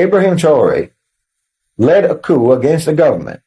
Ibrahim Traore led a coup against a government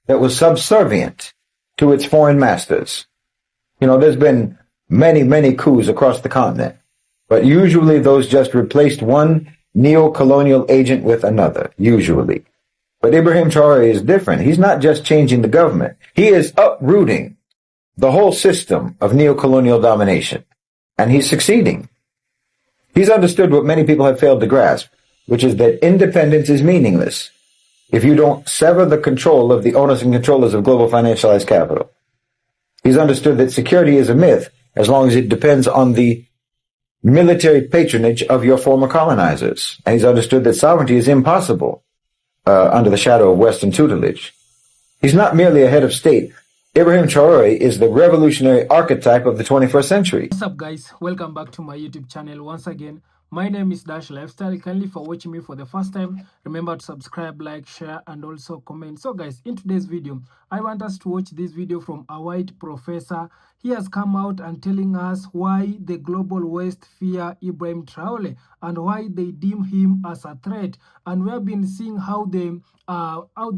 that was subservient to its foreign masters. There's been many, many coups across the continent, but usually those just replaced one neo-colonial agent with another, usually. But Ibrahim Traore is different. He's not just changing the government. He is uprooting the whole system of neo-colonial domination, and he's succeeding. He's understood what many people have failed to grasp, which is that independence is meaningless if you don't sever the control of the owners and controllers of global financialized capital. He's understood that security is a myth as long as it depends on the military patronage of your former colonizers. And he's understood that sovereignty is impossible under the shadow of Western tutelage. He's not merely a head of state. Ibrahim Traore is the revolutionary archetype of the 21st century. What's up, guys? Welcome back to my YouTube channel once again. My name is Dash Lifestyle. Kindly for watching me for the first time, remember to subscribe, like, share, and also comment. So guys, in today's video, I want us to watch this video from a white professor. He has come out and telling us why the global West fear Ibrahim Traore and why they deem him as a threat. And we have been seeing how the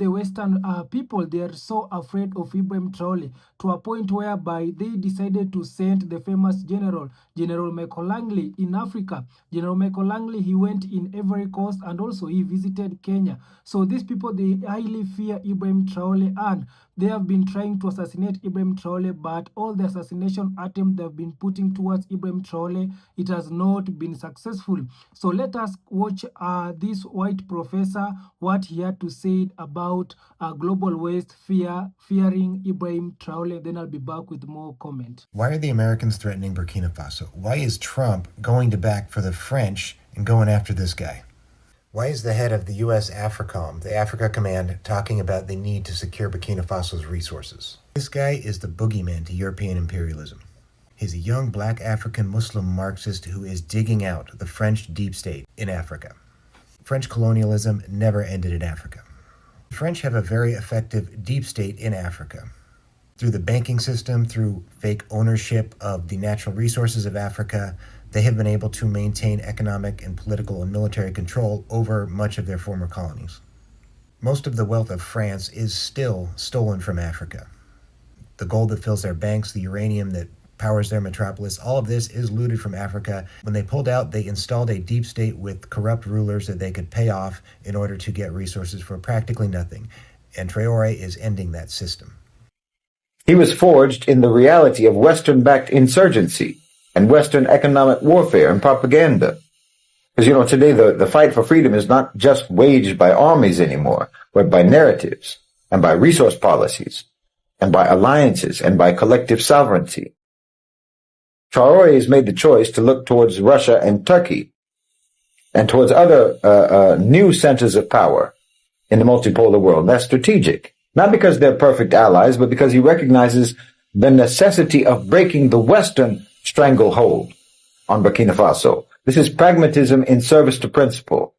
Western people, they are so afraid of Ibrahim Traore to a point whereby they decided to send the famous General Michael Langley in Africa. General Michael Langley, he went in Ivory Coast and also he visited Kenya. So these people, they highly fear Ibrahim Traore and they have been trying to assassinate Ibrahim Traore, but all the assassination attempts they have been putting towards Ibrahim Traore, it has not been successful. So let us watch this white professor, what he had to say about global West fearing Ibrahim Traore. Then I'll be back with more comment. Why are the Americans threatening Burkina Faso? Why is Trump going to back for the French and going after this guy? Why is the head of the U.S. AFRICOM, the Africa Command, talking about the need to secure Burkina Faso's resources? This guy is the boogeyman to European imperialism. He's a young black African Muslim Marxist who is digging out the French deep state in Africa. French colonialism never ended in Africa. The French have a very effective deep state in Africa. Through the banking system, through fake ownership of the natural resources of Africa, they have been able to maintain economic and political and military control over much of their former colonies. Most of the wealth of France is still stolen from Africa. The gold that fills their banks, the uranium that powers their metropolis, all of this is looted from Africa. When they pulled out, they installed a deep state with corrupt rulers that they could pay off in order to get resources for practically nothing. And Traore is ending that system. He was forged in the reality of Western-backed insurgency and Western economic warfare and propaganda. Because, today the fight for freedom is not just waged by armies anymore, but by narratives and by resource policies and by alliances and by collective sovereignty. Traore has made the choice to look towards Russia and Turkey and towards other new centers of power in the multipolar world. That's strategic. Not because they're perfect allies, but because he recognizes the necessity of breaking the Western stranglehold on Burkina Faso. This is pragmatism in service to principle.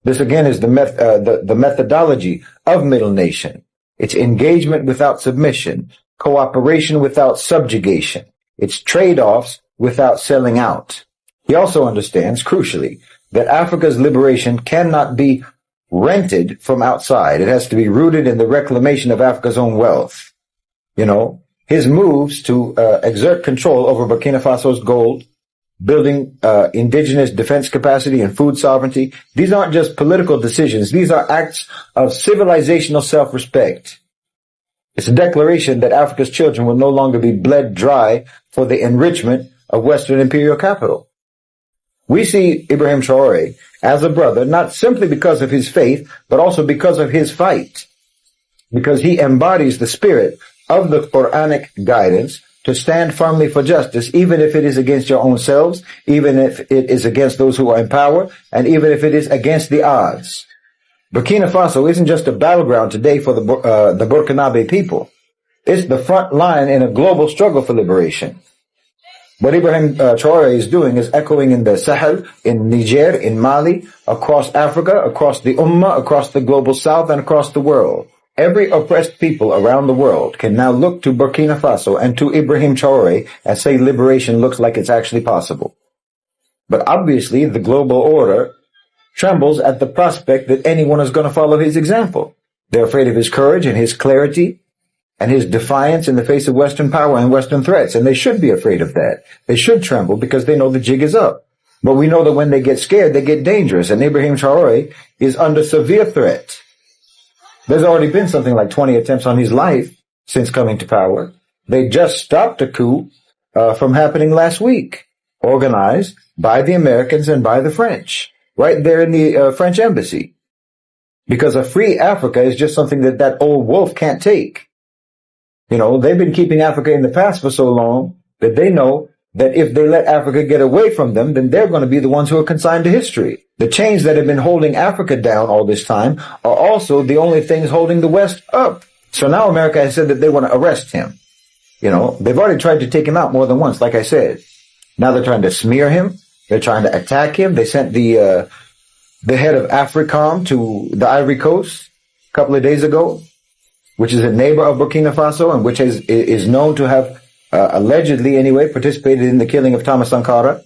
This again is the methodology of Middle Nation. It's engagement without submission, cooperation without subjugation. It's trade-offs without selling out. He also understands, crucially, that Africa's liberation cannot be rented from outside. It has to be rooted in the reclamation of Africa's own wealth. His moves to exert control over Burkina Faso's gold, building indigenous defense capacity and food sovereignty, these aren't just political decisions. These are acts of civilizational self-respect. It's a declaration that Africa's children will no longer be bled dry for the enrichment of Western imperial capital. We see Ibrahim Traore as a brother, not simply because of his faith, but also because of his fight. Because he embodies the spirit of the Quranic guidance to stand firmly for justice, even if it is against your own selves, even if it is against those who are in power, and even if it is against the odds. Burkina Faso isn't just a battleground today for the Burkinabe people. It's the front line in a global struggle for liberation. What Ibrahim Traore is doing is echoing in the Sahel, in Niger, in Mali, across Africa, across the Ummah, across the global south, and across the world. Every oppressed people around the world can now look to Burkina Faso and to Ibrahim Traore and say liberation looks like it's actually possible. But obviously, the global order trembles at the prospect that anyone is going to follow his example. They're afraid of his courage and his clarity and his defiance in the face of Western power and Western threats. And they should be afraid of that. They should tremble because they know the jig is up. But we know that when they get scared, they get dangerous. And Ibrahim Traore is under severe threat. There's already been something like 20 attempts on his life since coming to power. They just stopped a coup from happening last week, organized by the Americans and by the French, right there in the French embassy. Because a free Africa is just something that old wolf can't take. You know, they've been keeping Africa in the past for so long that they know that if they let Africa get away from them, then they're going to be the ones who are consigned to history. The chains that have been holding Africa down all this time are also the only things holding the West up. So now America has said that they want to arrest him. You know, they've already tried to take him out more than once, like I said. Now they're trying to smear him. They're trying to attack him. They sent the head of AFRICOM to the Ivory Coast a couple of days ago, which is a neighbor of Burkina Faso and which is known to have allegedly, anyway, participated in the killing of Thomas Sankara.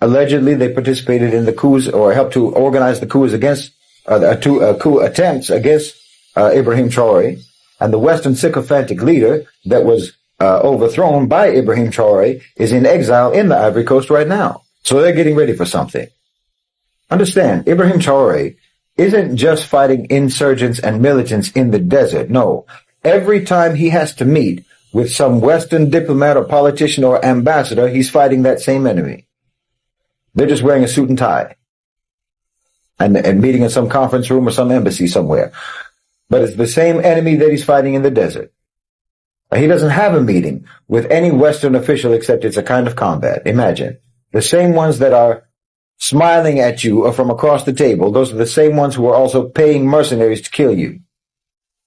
Allegedly, they participated in the coups or helped to organize the coups against coup attempts against Ibrahim Traore. And the Western sycophantic leader that was overthrown by Ibrahim Traore is in exile in the Ivory Coast right now. So they're getting ready for something. Understand, Ibrahim Traore isn't just fighting insurgents and militants in the desert. No, every time he has to meet with some Western diplomat or politician or ambassador, he's fighting that same enemy. They're just wearing a suit and tie and meeting in some conference room or some embassy somewhere. But it's the same enemy that he's fighting in the desert. He doesn't have a meeting with any Western official except it's a kind of combat. Imagine. The same ones that are smiling at you or from across the table, those are the same ones who are also paying mercenaries to kill you.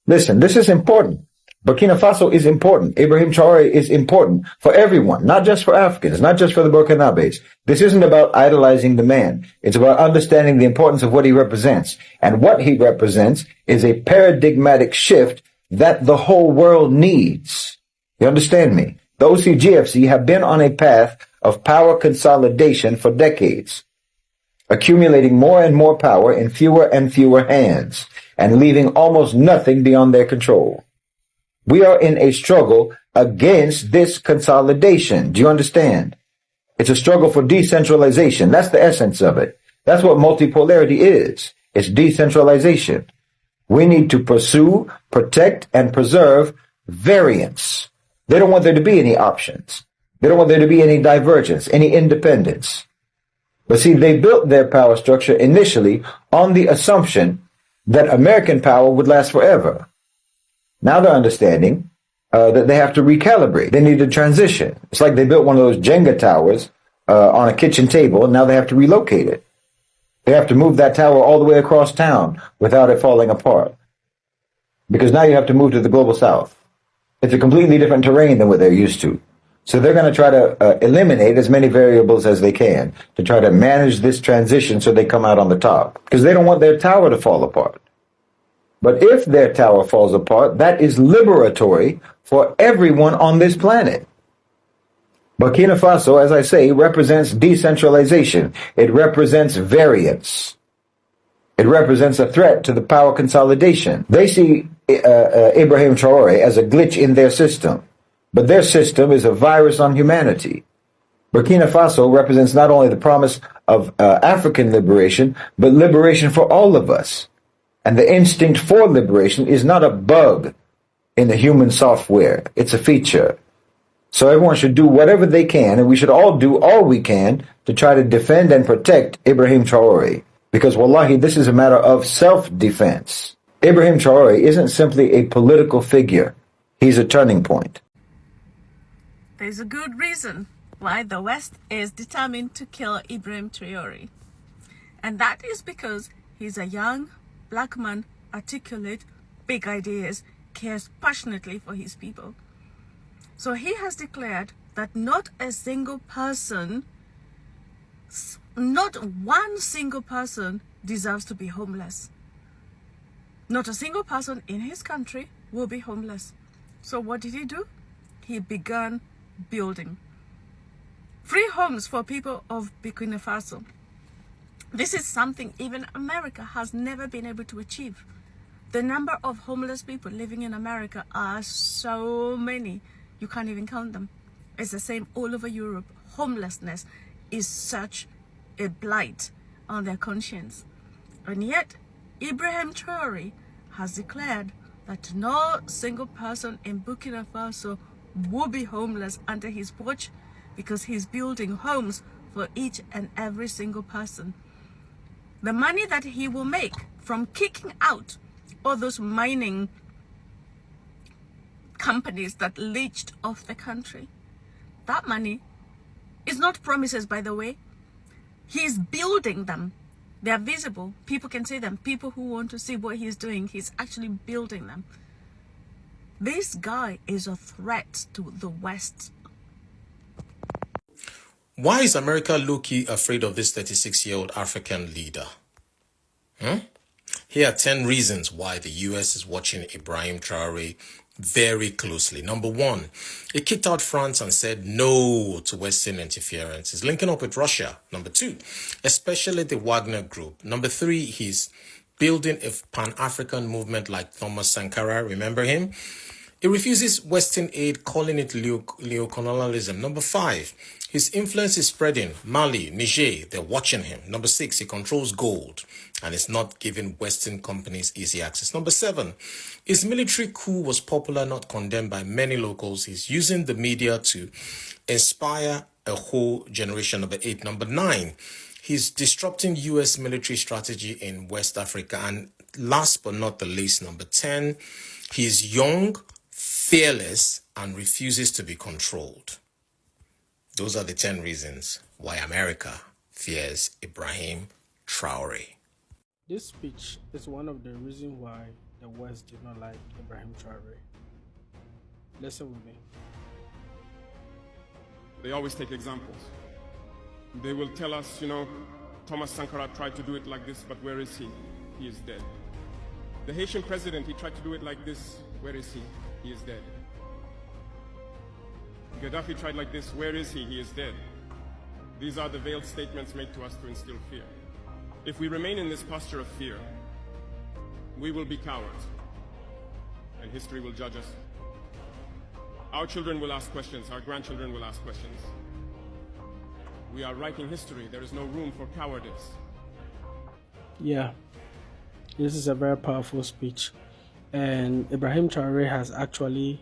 Listen, this is important. Burkina Faso is important. Ibrahim Traore is important for everyone, not just for Africans, not just for the Burkinabes. This isn't about idolizing the man. It's about understanding the importance of what he represents. And what he represents is a paradigmatic shift that the whole world needs. You understand me? The OCGFC have been on a path of power consolidation for decades, accumulating more and more power in fewer and fewer hands, and leaving almost nothing beyond their control. We are in a struggle against this consolidation. Do you understand? It's a struggle for decentralization. That's the essence of it. That's what multipolarity is. It's decentralization. We need to pursue, protect, and preserve variance. They don't want there to be any options. They don't want there to be any divergence, any independence. But see, they built their power structure initially on the assumption that American power would last forever. Now they're understanding that they have to recalibrate. They need to transition. It's like they built one of those Jenga towers on a kitchen table, and now they have to relocate it. They have to move that tower all the way across town without it falling apart. Because now you have to move to the global south. It's a completely different terrain than what they're used to. So they're going to try to eliminate as many variables as they can to try to manage this transition so they come out on the top. Because they don't want their tower to fall apart. But if their tower falls apart, that is liberatory for everyone on this planet. Burkina Faso, as I say, represents decentralization. It represents variance. It represents a threat to the power consolidation. They see Ibrahim Traore as a glitch in their system. But their system is a virus on humanity. Burkina Faso represents not only the promise of African liberation, but liberation for all of us. And the instinct for liberation is not a bug in the human software. It's a feature. So everyone should do whatever they can, and we should all do all we can to try to defend and protect Ibrahim Traore. Because wallahi, this is a matter of self-defense. Ibrahim Traore isn't simply a political figure. He's a turning point. There's a good reason why the West is determined to kill Ibrahim Traore. And that is because he's a young black man, articulate, big ideas, cares passionately for his people. So he has declared that not a single person, not one single person deserves to be homeless. Not a single person in his country will be homeless. So what did he do? He began building free homes for people of Burkina Faso. This is something even America has never been able to achieve. The number of homeless people living in America are so many, you can't even count them. It's the same all over Europe. Homelessness is such a blight on their conscience. And yet, Ibrahim Traore has declared that no single person in Burkina Faso will be homeless under his watch, because he's building homes for each and every single person. The money that he will make from kicking out all those mining companies that leached off the country, that money is not promises, by the way. He's building them. They are visible. People can see them. People who want to see what he's doing, he's actually building them. This guy is a threat to the West. Why is America low-key afraid of this 36-year-old African leader? Here are 10 reasons why the US is watching Ibrahim Traore very closely. Number one, he kicked out France and said no to Western interference. He's linking up with Russia. Number two, especially the Wagner Group. Number three, he's building a Pan-African movement like Thomas Sankara. Remember him? He refuses Western aid, calling it neocolonialism. Number five, his influence is spreading. Mali, Niger, they're watching him. Number six, he controls gold and is not giving Western companies easy access. Number seven, his military coup was popular, not condemned by many locals. He's using the media to inspire a whole generation. Number eight. Number nine, he's disrupting U.S. military strategy in West Africa. And last but not the least, number 10, he's young, fearless, and refuses to be controlled. Those are the 10 reasons why America fears Ibrahim Traore. This speech is one of the reasons why the West did not like Ibrahim Traore. Listen with me. They always take examples. They will tell us, Thomas Sankara tried to do it like this, but where is he? He is dead. The Haitian president, he tried to do it like this. Where is he? He is dead. Gaddafi tried like this. Where is he? He is dead. These are the veiled statements made to us to instill fear. If we remain in this posture of fear, we will be cowards, and history will judge us. Our children will ask questions. Our grandchildren will ask questions. We are writing history. There is no room for cowardice. Yeah, this is a very powerful speech. And Ibrahim Traore has actually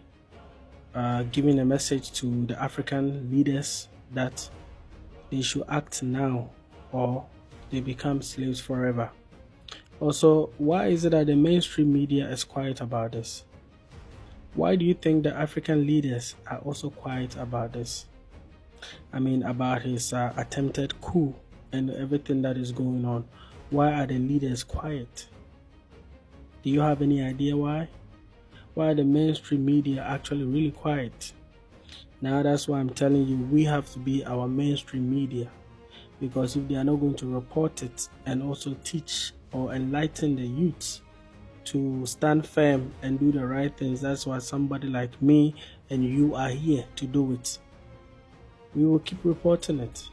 given a message to the African leaders that they should act now or they become slaves forever. Also, why is it that the mainstream media is quiet about this? Why do you think the African leaders are also quiet about this? I mean, about his attempted coup and everything that is going on. Why are the leaders quiet? Do you have any idea why? Why are the mainstream media actually really quiet? Now that's why I'm telling you, we have to be our mainstream media. Because if they are not going to report it and also teach or enlighten the youth to stand firm and do the right things, that's why somebody like me and you are here to do it. We will keep reporting it.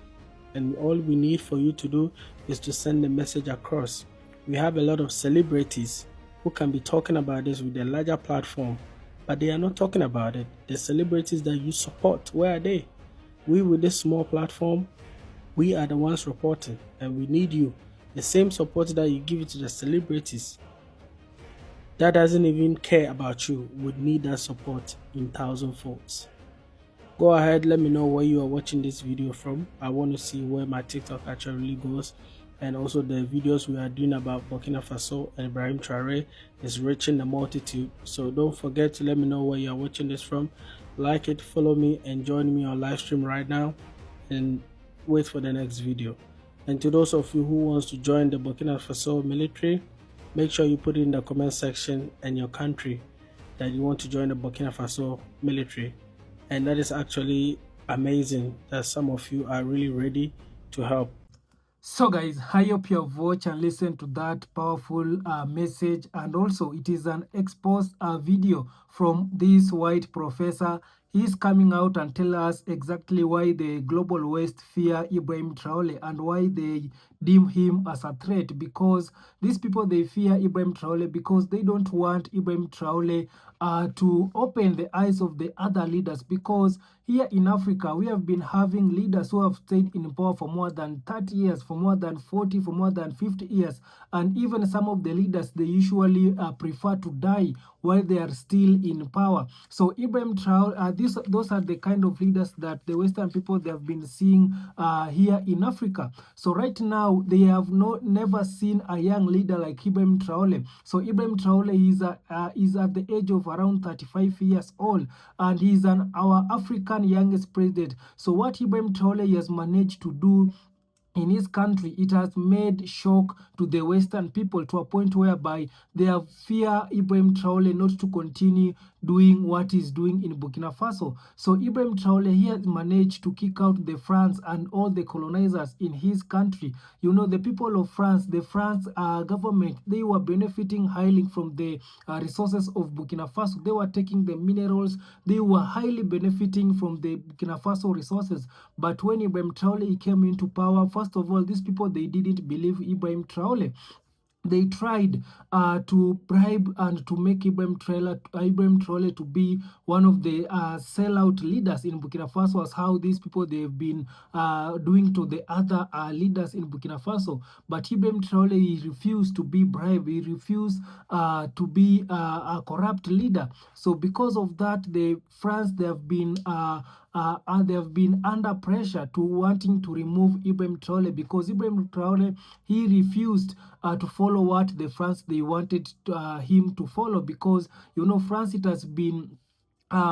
And all we need for you to do is to send the message across. We have a lot of celebrities who can be talking about this with a larger platform, but they are not talking about it. The celebrities that you support, where are they? We with this small platform, we are the ones reporting, and we need you. The same support that you give it to the celebrities that doesn't even care about you would need that support in 1,000-folds. Go ahead, let me know where you are watching this video from. I want to see where my TikTok actually goes, and also the videos we are doing about Burkina Faso and Ibrahim Traore is reaching the multitude. So don't forget to let me know where you are watching this from. Like it, follow me, and join me on live stream right now, and wait for the next video. And to those of you who wants to join the Burkina Faso military, make sure you put in the comment section and your country that you want to join the Burkina Faso military. And that is actually amazing that some of you are really ready to help. So guys, I hope you have watched and listened to that powerful message, and also it is an exposed video from this white professor. he's coming out and tell us exactly why the global West fear Ibrahim Traore and why they deem him as a threat, because these people, they fear Ibrahim Traore because they don't want Ibrahim Traore to open the eyes of the other leaders, because here in Africa we have been having leaders who have stayed in power for more than 30 years, for more than 40, for more than 50 years, and even some of the leaders, they usually prefer to die while they are still in power. So Ibrahim Traore, those are the kind of leaders that the Western people, they have been seeing here in Africa. So right now they have never seen a young leader like Ibrahim Traore. So Ibrahim Traore is at the age of around 35 years old, and he's our African youngest president. So what Ibrahim Traore has managed to do in his country, it has made shock to the Western people, to a point whereby they have fear Ibrahim Traore not to continue doing what he's doing in Burkina Faso. So Ibrahim Traore, he has managed to kick out the France and all the colonizers in his country. You know, the people of France, the France government, they were benefiting highly from the resources of Burkina Faso. They were taking the minerals. They were highly benefiting from the Burkina Faso resources. But when Ibrahim Traore came into power, first of all, these people, they didn't believe Ibrahim Traore. They tried to bribe and to make Ibrahim Traore to be one of the sellout leaders in Burkina Faso, as how these people, they've been doing to the other leaders in Burkina Faso. But Ibrahim Traore, he refused to be bribed. He refused to be a corrupt leader. So because of that, the France, they have been under pressure to wanting to remove Ibrahim Traore, because Ibrahim Traore, he refused to follow what the France, they wanted him to follow, because, you know, France, it has been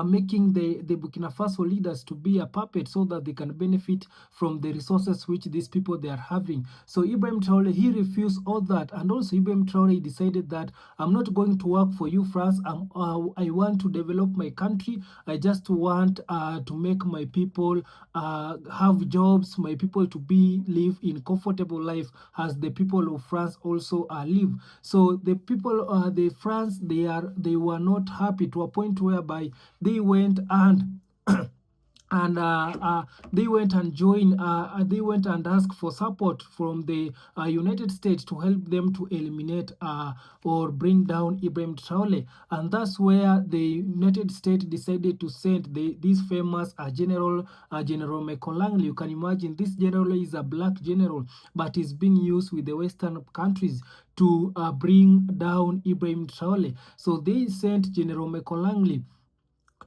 making the Burkina Faso leaders to be a puppet so that they can benefit from the resources which these people, they are having. So Ibrahim Traore, he refused all that, and also Ibrahim Traore decided that I'm not going to work for you, France. I want to develop my country. I just want to make my people have jobs, my people to live in comfortable life as the people of France also live. So the people, the France, they were not happy, to a point whereby they went and they went and joined, they went and asked for support from the United States to help them to eliminate or bring down Ibrahim Traore. And that's where the United States decided to send this famous General Mekolangley. You can imagine, this general is a black general, but is being used with the Western countries to bring down Ibrahim Traore. So they sent General Mekolangley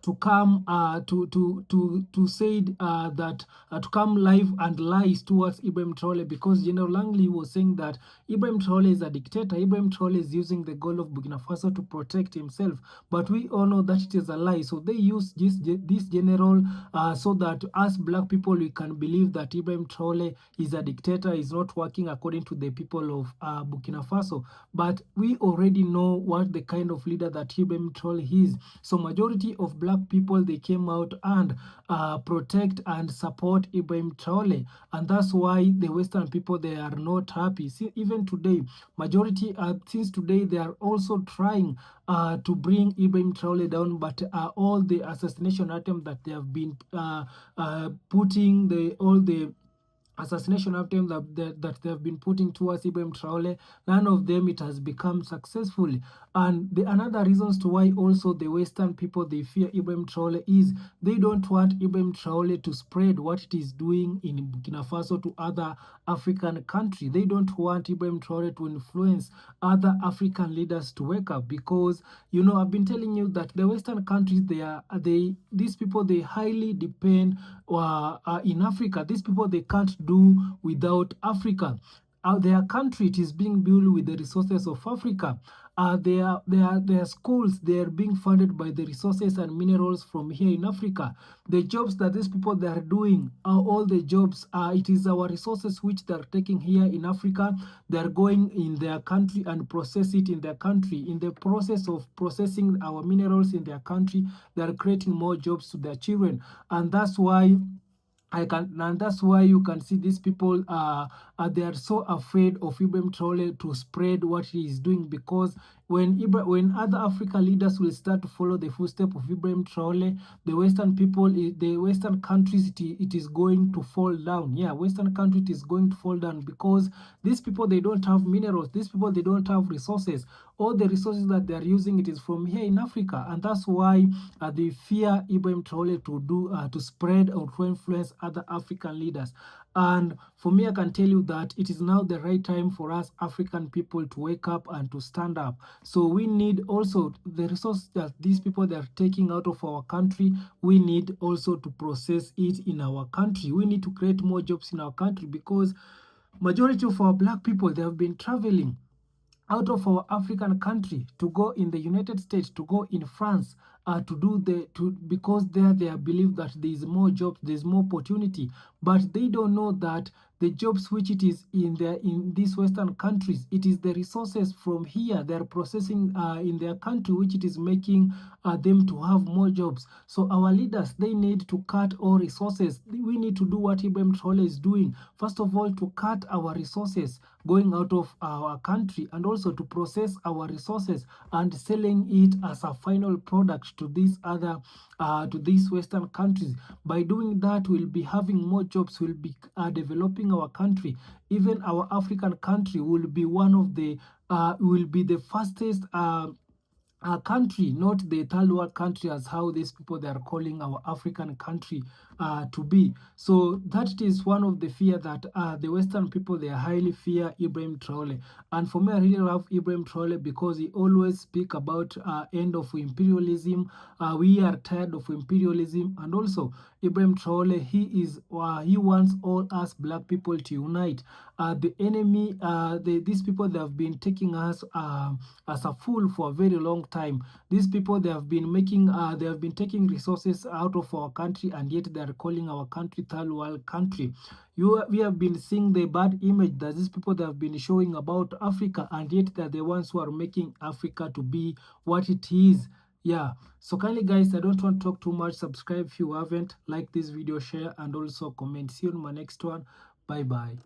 to come to say that to come live and lies towards Ibrahim Traore, because General Langley was saying that Ibrahim Traore is a dictator. Ibrahim Traore is using the goal of Burkina Faso to protect himself, but we all know that it is a lie. So they use this general so that us black people, we can believe that Ibrahim Traore is a dictator, is not working according to the people of Burkina Faso. But we already know what the kind of leader that Ibrahim Traore is. So majority of black people, they came out and protect and support Ibrahim Traore, and that's why the Western people, they are not happy. See, even today, majority since today, they are also trying to bring Ibrahim Traore down, but all the assassination attempts that they have been putting, all the assassination attempts that they have been putting towards Ibrahim Traore, none of them it has become successful. And the another reasons to why also the Western people, they fear Ibrahim Traore is they don't want Ibrahim Traore to spread what it is doing in Burkina Faso to other African countries. They don't want Ibrahim Traore to influence other African leaders to wake up, because, you know, I've been telling you that the Western countries, these people, they highly depend in Africa. These people, they can't do without Africa. Their country, it is being built with the resources of Africa. Their schools, they are being funded by the resources and minerals from here in Africa. The jobs that these people, they are doing, all the jobs, it is our resources which they are taking here in Africa. They are going in their country and process it in their country. In the process of processing our minerals in their country, they are creating more jobs to their children. And that's why and that's why you can see these people they are so afraid of Ibrahim Traore to spread what he is doing, because when other African leaders will start to follow the footsteps of Ibrahim Traore, the Western people, the Western countries, it is going to fall down. Yeah, Western country, it is going to fall down, because these people, they don't have minerals. These people, they don't have resources. All the resources that they are using, it is from here in Africa, and that's why they fear Ibrahim Traore to spread or to influence other African leaders. And for me, I can tell you that it is now the right time for us African people to wake up and to stand up. So we need also the resources that these people, they are taking out of our country. We need also to process it in our country. We need to create more jobs in our country, because majority of our black people, they have been traveling out of our African country to go in the United States, to go in France, because there they believe that there is more jobs, there is more opportunity, but they don't know that the jobs which it is in these Western countries, it is the resources from here they are processing in their country, which it is making them to have more jobs. So our leaders, they need to cut all resources. We need to do what Ibrahim Traore is doing. First of all, to cut our resources going out of our country, and also to process our resources and selling it as a final product to these Western countries. By doing that, we'll be having more jobs, we'll be developing our country. Even our African country will be will be the fastest country, not the third world country, as how these people, they are calling our African country to be. So that is one of the fear that the Western people, they highly fear Ibrahim Traore. And for me, I really love Ibrahim Traore, because he always speak about end of imperialism. We are tired of imperialism. And also Ibrahim Traore, he wants all us black people to unite. The enemy, these people, they have been taking us as a fool for a very long time. These people, they have been taking resources out of our country, and yet they are calling our country third world country. We have been seeing the bad image that these people, they have been showing about Africa, and yet they're the ones who are making Africa to be what it is. Yeah, so kindly guys, I don't want to talk too much. Subscribe if you haven't. Like this video, share, and also comment. See you on my next one. Bye bye.